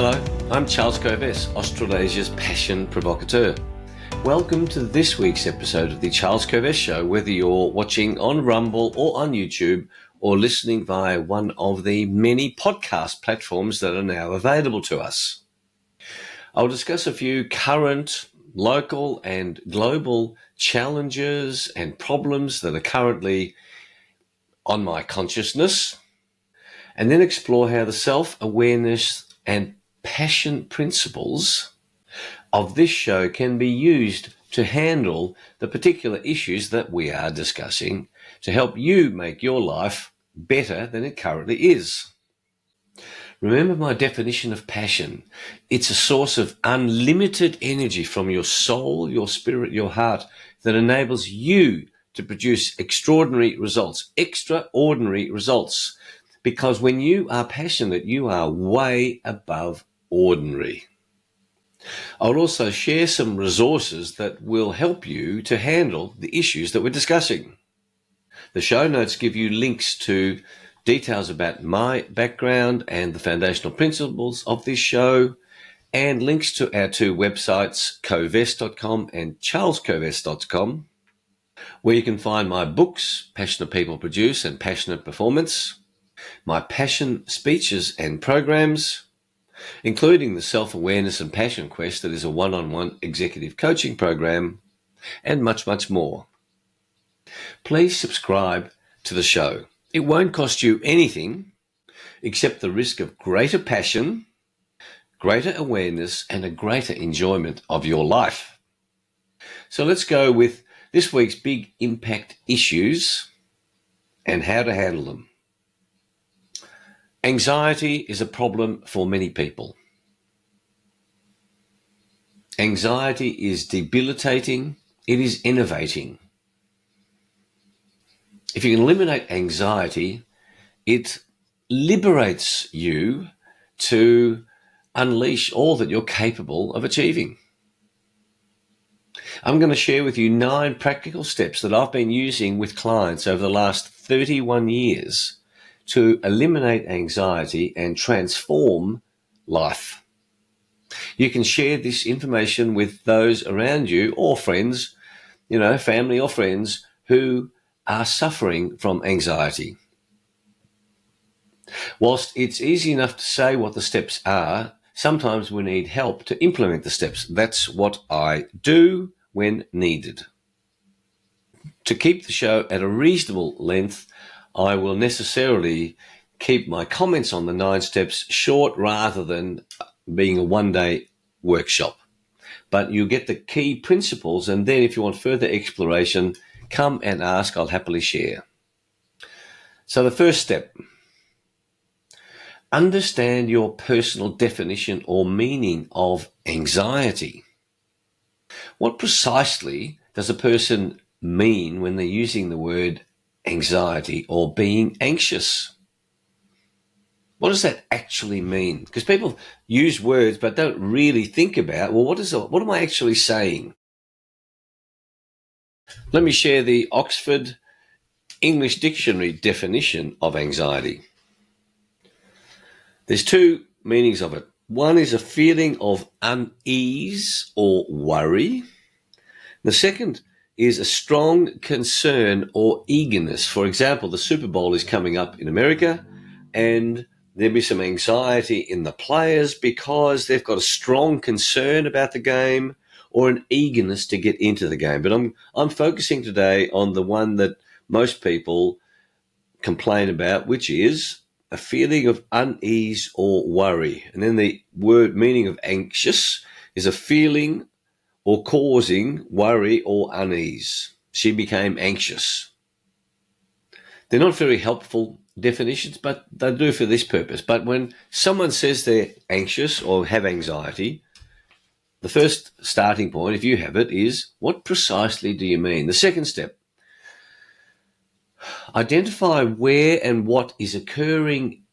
Hello, I'm Charles Coves, Australasia's passion provocateur. Welcome to this week's episode of the Charles Coves Show, whether you're watching on Rumble or on YouTube or listening via one of the many podcast platforms that are now available to us. I'll discuss a few current, local and global challenges and problems that are currently on my consciousness, and then explore how the self-awareness and passion principles of this show can be used to handle the particular issues that we are discussing to help you make your life better than it currently is. Remember my definition of passion. It's a source of unlimited energy from your soul, your spirit, your heart that enables you to produce extraordinary results, because when you are passionate, you are way above ordinary. I'll also share some resources that will help you to handle the issues that we're discussing. The show notes give you links to details about my background and the foundational principles of this show, and links to our two websites, coves.com and charlescoves.com, where you can find my books, Passionate People Produce and Passionate Performance, my passion speeches and programs, including the Self-Awareness and Passion Quest that is a one-on-one executive coaching program, and much, much more. Please subscribe to the show. It won't cost you anything except the risk of greater passion, greater awareness, and a greater enjoyment of your life. So let's go with this week's big impact issues and how to handle them. Anxiety is a problem for many people. Anxiety is debilitating. It is innovating. If you can eliminate anxiety, it liberates you to unleash all that you're capable of achieving. I'm going to share with you 9 practical steps that I've been using with clients over the last 31 years to eliminate anxiety and transform life. You can share this information with those around you or friends, family or friends who are suffering from anxiety. Whilst it's easy enough to say what the steps are, sometimes we need help to implement the steps. That's what I do when needed. To keep the show at a reasonable length, I will necessarily keep my comments on the 9 steps short rather than being a one-day workshop. But you get the key principles, and then if you want further exploration, come and ask. I'll happily share. So the first step, understand your personal definition or meaning of anxiety. What precisely does a person mean when they're using the word anxiety or being anxious? What does that actually mean? Because people use words but don't really think about, well, what am I actually saying? Let me share the Oxford English Dictionary definition of anxiety. There's 2 meanings of it. One is a feeling of unease or worry. The second is a strong concern or eagerness. For example, the Super Bowl is coming up in America, and there'll be some anxiety in the players because they've got a strong concern about the game or an eagerness to get into the game. But I'm focusing today on the one that most people complain about, which is a feeling of unease or worry. And then the word meaning of anxious is a feeling or causing worry or unease. She became anxious. They're not very helpful definitions, but they do for this purpose. But when someone says they're anxious or have anxiety, the first starting point, if you have it, is what precisely do you mean? The second step, identify where and what is occurring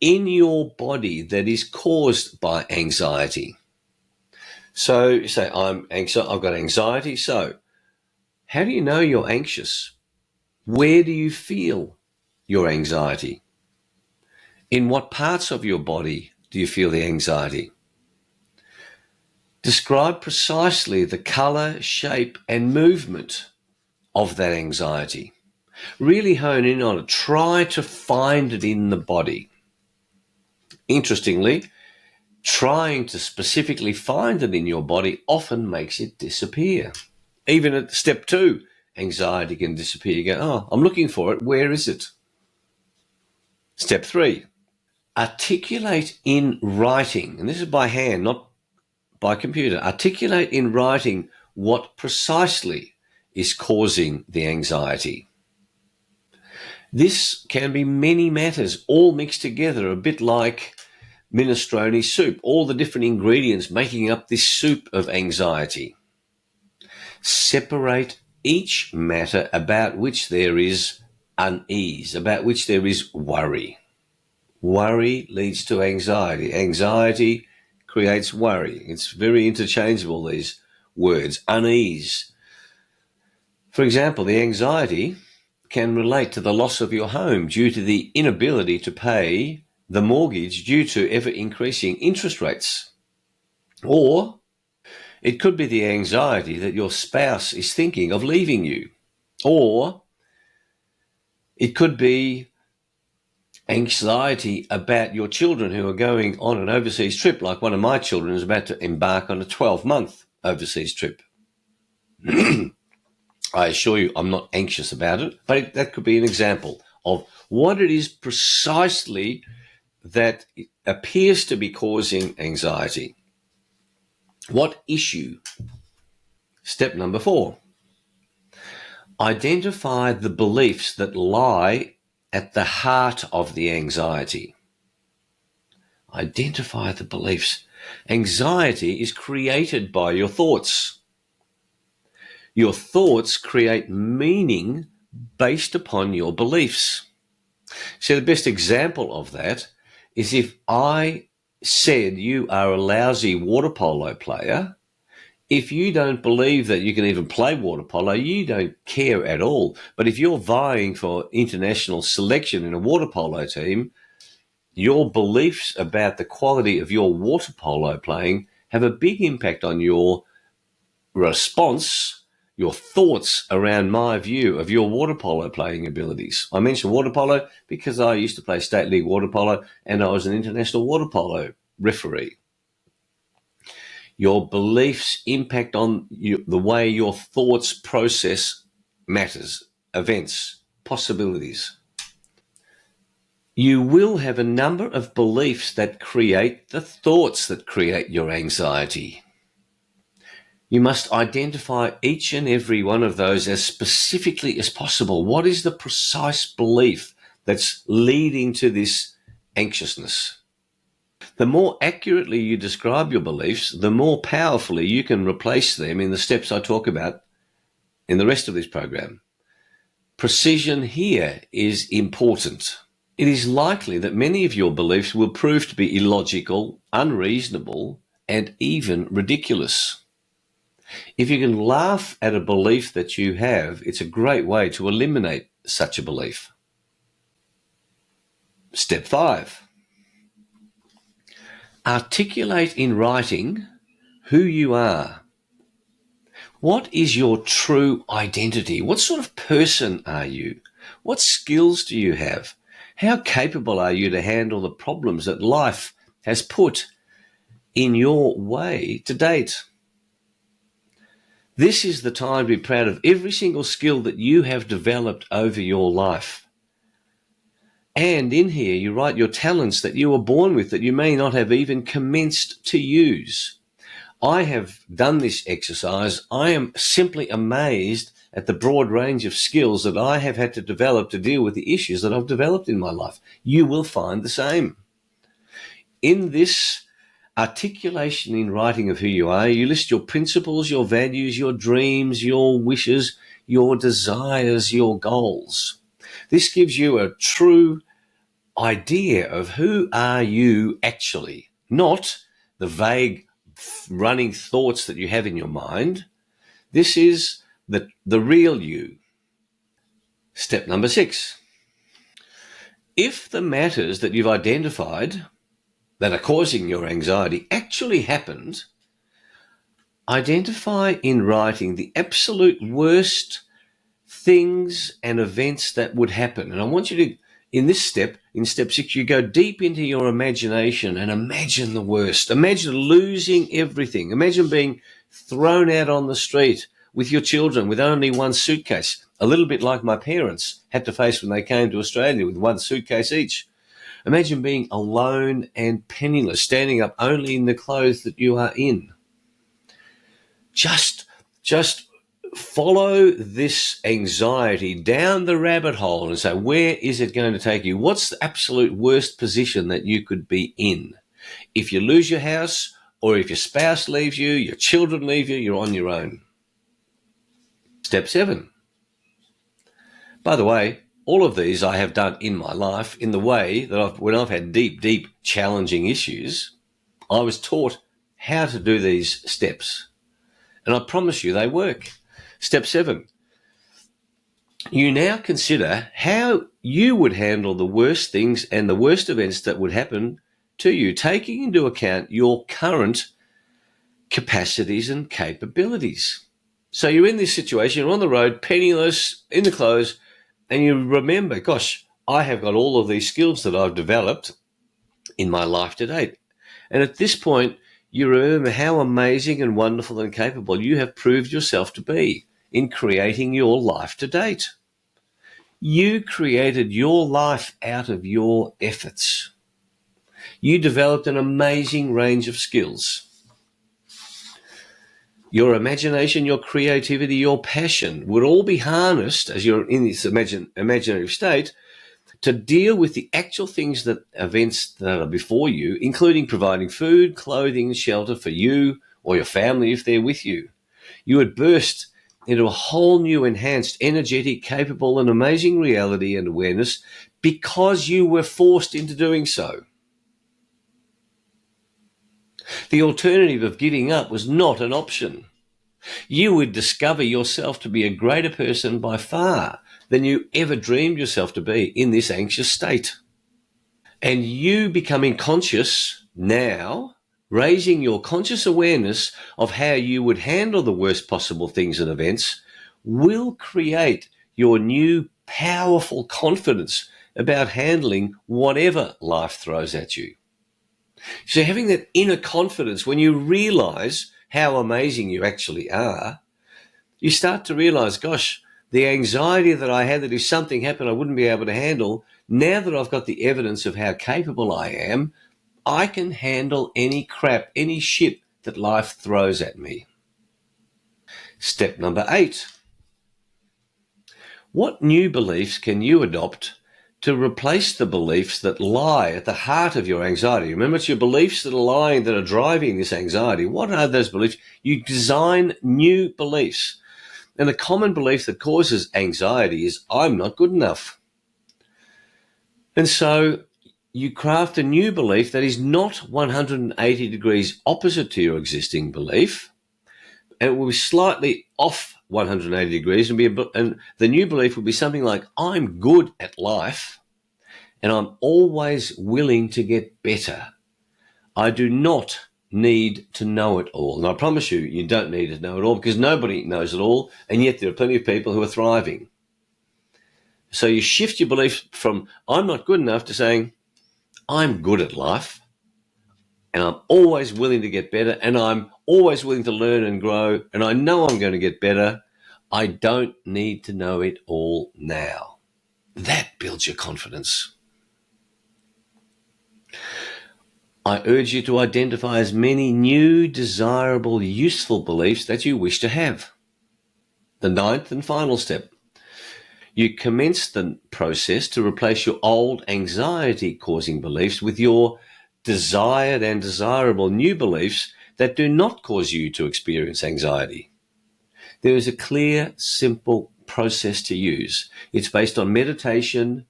in your body that is caused by anxiety. So you say, I'm anxious, I've got anxiety. So how do you know you're anxious? Where do you feel your anxiety? In what parts of your body do you feel the anxiety? Describe precisely the colour, shape, and movement of that anxiety. Really hone in on it. Try to find it in the body. Interestingly, trying to specifically find it in your body often makes it disappear. Even at step 2, anxiety can disappear. You go, oh, I'm looking for it. Where is it? Step 3, articulate in writing. And this is by hand, not by computer. Articulate in writing what precisely is causing the anxiety. This can be many matters all mixed together, a bit like minestrone soup, all the different ingredients making up this soup of anxiety. Separate each matter about which there is unease, about which there is worry. Worry leads to anxiety. Anxiety creates worry. It's very interchangeable, these words. Unease. For example, the anxiety can relate to the loss of your home due to the inability to pay the mortgage due to ever increasing interest rates. Or it could be the anxiety that your spouse is thinking of leaving you. Or it could be anxiety about your children who are going on an overseas trip, like one of my children is about to embark on a 12-month overseas trip. I assure you I'm not anxious about it, but that could be an example of what it is precisely that appears to be causing anxiety. What issue? Step number 4. Identify the beliefs that lie at the heart of the anxiety. Identify the beliefs. Anxiety is created by your thoughts. Your thoughts create meaning based upon your beliefs. So the best example of that is if I said you are a lousy water polo player, if you don't believe that you can even play water polo, you don't care at all. But if you're vying for international selection in a water polo team, your beliefs about the quality of your water polo playing have a big impact on your response, your thoughts around my view of your water polo playing abilities. I mentioned water polo because I used to play state league water polo and I was an international water polo referee. Your beliefs impact on the way your thoughts process matters, events, possibilities. You will have a number of beliefs that create the thoughts that create your anxiety. You must identify each and every one of those as specifically as possible. What is the precise belief that's leading to this anxiousness? The more accurately you describe your beliefs, the more powerfully you can replace them in the steps I talk about in the rest of this program. Precision here is important. It is likely that many of your beliefs will prove to be illogical, unreasonable, and even ridiculous. If you can laugh at a belief that you have, it's a great way to eliminate such a belief. Step 5. Articulate in writing who you are. What is your true identity? What sort of person are you? What skills do you have? How capable are you to handle the problems that life has put in your way to date? This is the time to be proud of every single skill that you have developed over your life. And in here, you write your talents that you were born with that you may not have even commenced to use. I have done this exercise. I am simply amazed at the broad range of skills that I have had to develop to deal with the issues that I've developed in my life. You will find the same. In this articulation in writing of who you are, you list your principles, your values, your dreams, your wishes, your desires, your goals. This gives you a true idea of who are you actually, not the vague running thoughts that you have in your mind. This is the real you. Step number 6. If the matters that you've identified that are causing your anxiety actually happened, Identify in writing the absolute worst things and events that would happen. And I want you to, in this step, in step 6, you go deep into your imagination and imagine the worst. Imagine losing everything. Imagine being thrown out on the street with your children with only one suitcase, a little bit like my parents had to face when they came to Australia with one suitcase each. Imagine being alone and penniless, standing up only in the clothes that you are in. Just follow this anxiety down the rabbit hole and say, where is it going to take you? What's the absolute worst position that you could be in? If you lose your house, or if your spouse leaves you, your children leave you, you're on your own. Step 7. By the way, all of these I have done in my life in the way that when I've had deep, challenging issues, I was taught how to do these steps. And I promise you they work. Step 7. You now consider how you would handle the worst things and the worst events that would happen to you, taking into account your current capacities and capabilities. So you're in this situation, you're on the road, penniless, in the clothes, and you remember, gosh, I have got all of these skills that I've developed in my life to date. And at this point, you remember how amazing and wonderful and capable you have proved yourself to be in creating your life to date. You created your life out of your efforts. You developed an amazing range of skills. Your imagination, your creativity, your passion would all be harnessed as you're in this imaginative state to deal with the actual things events that are before you, including providing food, clothing, and shelter for you or your family if they're with you. You would burst into a whole new, enhanced, energetic, capable, and amazing reality and awareness because you were forced into doing so. The alternative of giving up was not an option. You would discover yourself to be a greater person by far than you ever dreamed yourself to be in this anxious state. And you becoming conscious now, raising your conscious awareness of how you would handle the worst possible things and events, will create your new powerful confidence about handling whatever life throws at you. So having that inner confidence, when you realize how amazing you actually are, you start to realize, gosh, the anxiety that I had that if something happened I wouldn't be able to handle, now that I've got the evidence of how capable I am, I can handle any crap, any shit that life throws at me. Step number 8. What new beliefs can you adopt to replace the beliefs that lie at the heart of your anxiety? Remember, it's your beliefs that are driving this anxiety. What are those beliefs? You design new beliefs. And the common belief that causes anxiety is, I'm not good enough. And so you craft a new belief that is not 180 degrees opposite to your existing belief, and it will be slightly off 180 degrees, and the new belief will be something like, I'm good at life, and I'm always willing to get better. I do not need to know it all. And I promise you, you don't need to know it all, because nobody knows it all, and yet there are plenty of people who are thriving. So you shift your belief from I'm not good enough to saying I'm good at life, and I'm always willing to get better, and I'm always willing to learn and grow, and I know I'm going to get better. I don't need to know it all now. That builds your confidence. I urge you to identify as many new, desirable, useful beliefs that you wish to have. The 9th and final step. You commence the process to replace your old anxiety-causing beliefs with your desired and desirable new beliefs that do not cause you to experience anxiety. There is a clear, simple process to use. It's based on meditation,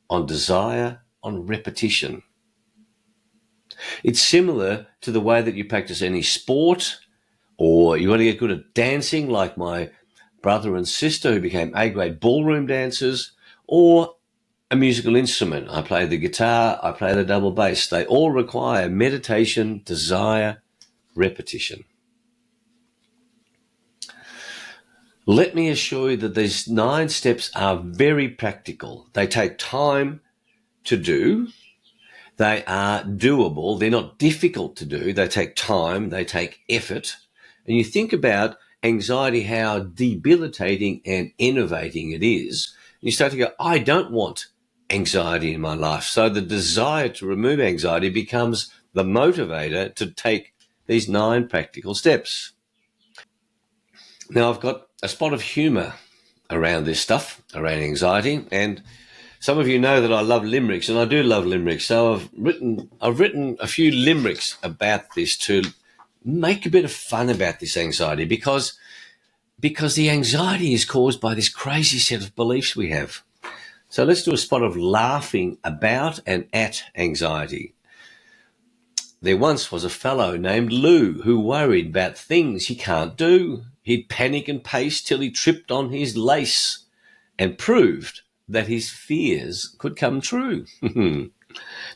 on desire, on repetition. It's similar to the way that you practice any sport, or you want to get good at dancing like my brother and sister who became A-grade ballroom dancers, or a musical instrument. I play the guitar, I play the double bass. They all require meditation, desire, repetition. Let me assure you that these 9 steps are very practical. They take time to do. They are doable. They're not difficult to do. They take time. They take effort. And you think about anxiety, how debilitating and enervating it is. And you start to go, I don't want anxiety in my life. So the desire to remove anxiety becomes the motivator to take these 9 practical steps. Now, I've got a spot of humor around this stuff, around anxiety, and some of you know that I love limericks, and I do love limericks. So I've written a few limericks about this to make a bit of fun about this anxiety, because the anxiety is caused by this crazy set of beliefs we have. So let's do a spot of laughing about and at anxiety. There once was a fellow named Lou who worried about things he can't do. He'd panic and pace till he tripped on his lace and proved that his fears could come true.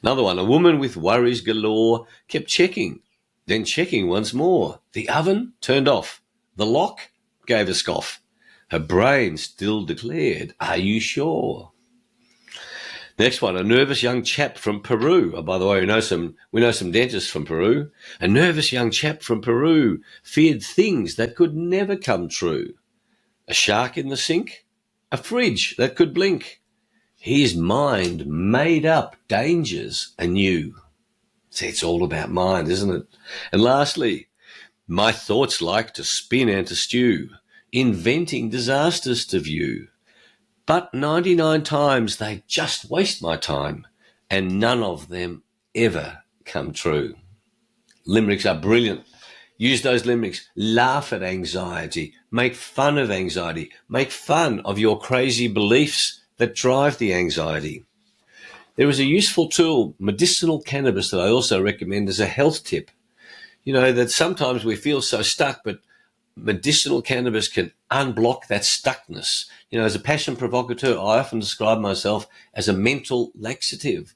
Another one, a woman with worries galore kept checking, then checking once more. The oven turned off. The lock gave a scoff. Her brain still declared, "Are you sure?" Next one, a nervous young chap from Peru. Oh, by the way, we know some dentists from Peru. A nervous young chap from Peru feared things that could never come true. A shark in the sink, a fridge that could blink. His mind made up dangers anew. See, it's all about mind, isn't it? And lastly, my thoughts like to spin and to stew, inventing disasters to view. But 99 times they just waste my time, and none of them ever come true. Limericks are brilliant. Use those limericks. Laugh at anxiety. Make fun of anxiety. Make fun of your crazy beliefs that drive the anxiety. There is a useful tool, medicinal cannabis, that I also recommend as a health tip. You know, that sometimes we feel so stuck, but medicinal cannabis can unblock that stuckness. You know, as a passion provocateur, I often describe myself as a mental laxative.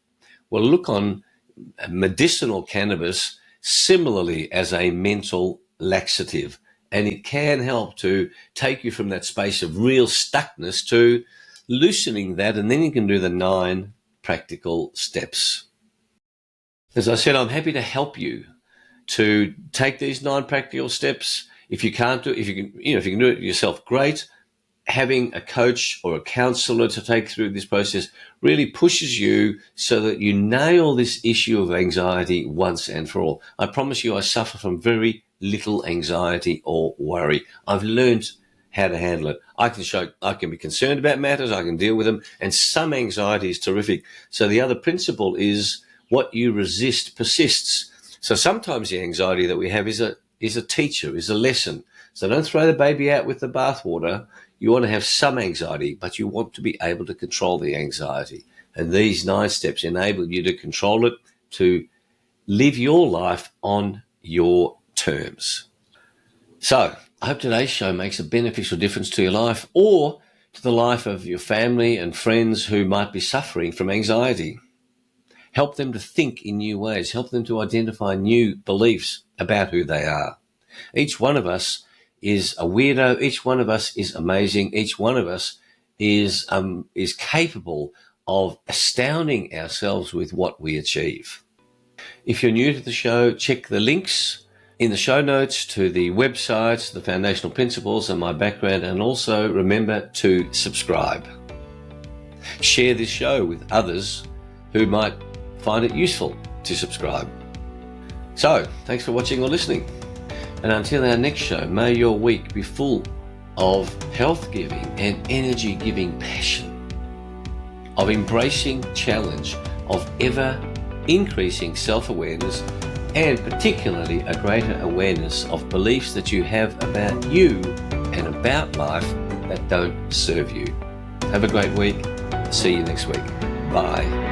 Well, look on medicinal cannabis similarly as a mental laxative, and it can help to take you from that space of real stuckness to loosening that, and then you can do the 9 practical steps. As I said, I'm happy to help you to take these 9 practical steps. If you can't do it, if you can do it yourself, great. Having a coach or a counselor to take through this process really pushes you so that you nail this issue of anxiety once and for all. I promise you, I suffer from very little anxiety or worry. I've learned how to handle it. I can be concerned about matters, I can deal with them, and some anxiety is terrific. So the other principle is what you resist persists. So sometimes the anxiety that we have is a teacher, is a lesson. So don't throw the baby out with the bathwater. You want to have some anxiety, but you want to be able to control the anxiety. And these 9 steps enable you to control it, to live your life on your terms. So I hope today's show makes a beneficial difference to your life, or to the life of your family and friends who might be suffering from anxiety. Help them to think in new ways. Help them to identify new beliefs about who they are. Each one of us is a weirdo. Each one of us is amazing. Each one of us is capable of astounding ourselves with what we achieve. If you're new to the show, check the links in the show notes to the websites, the foundational principles, and my background, and also remember to subscribe. Share this show with others who might find it useful to subscribe. So, thanks for watching or listening. And until our next show, may your week be full of health-giving and energy-giving passion, of embracing challenge, of ever-increasing self-awareness, and particularly a greater awareness of beliefs that you have about you and about life that don't serve you. Have a great week. See you next week. Bye.